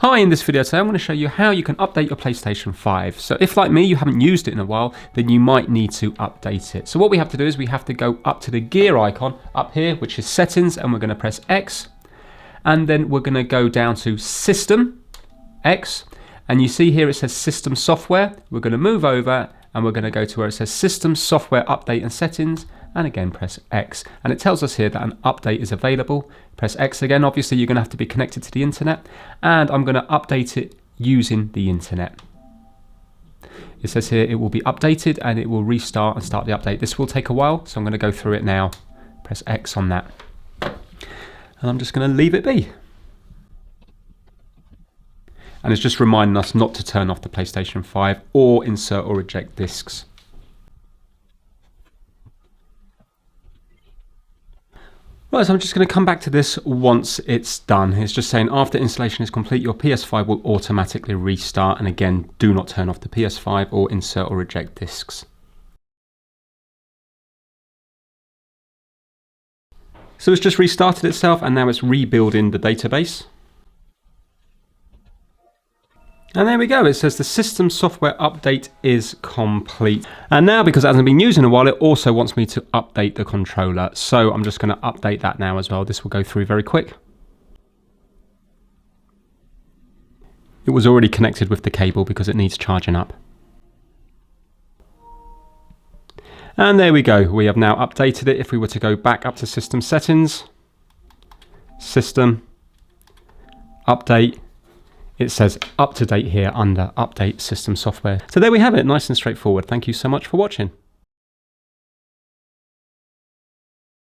Hi, in this video today I'm going to show you how you can update your PlayStation 5. So if, like me, you haven't used it in a while, then you might need to update it. So what we have to do is we have to go up to the gear icon up here, which is settings, and we're going to press X. And then we're going to go down to System, X. And you see here it says System Software. We're going to move over and we're going to go to where it says System Software Update and Settings. And again press X, and it tells us here that an update is available. Press X again. Obviously you're going to have to be connected to the internet, and I'm going to update it using the internet. It says here it will be updated and it will restart and start the update. This will take a while, so I'm going to go through it now. Press X on that, and I'm just going to leave it be. And it's just reminding us not to turn off the PlayStation 5 or insert or eject discs. Right, so I'm just going to come back to this once it's done. It's just saying after installation is complete, your PS5 will automatically restart. And again, do not turn off the PS5 or insert or eject discs. So it's just restarted itself and now it's rebuilding the database. And there we go, it says the system software update is complete. And now, because it hasn't been used in a while, it also wants me to update the controller. So I'm just going to update that now as well. This will go through very quick. It was already connected with the cable because it needs charging up. And there we go, we have now updated it. If we were to go back up to System Settings, System, Update, it says up to date here under Update System Software. So there we have it, nice and straightforward. Thank you so much for watching.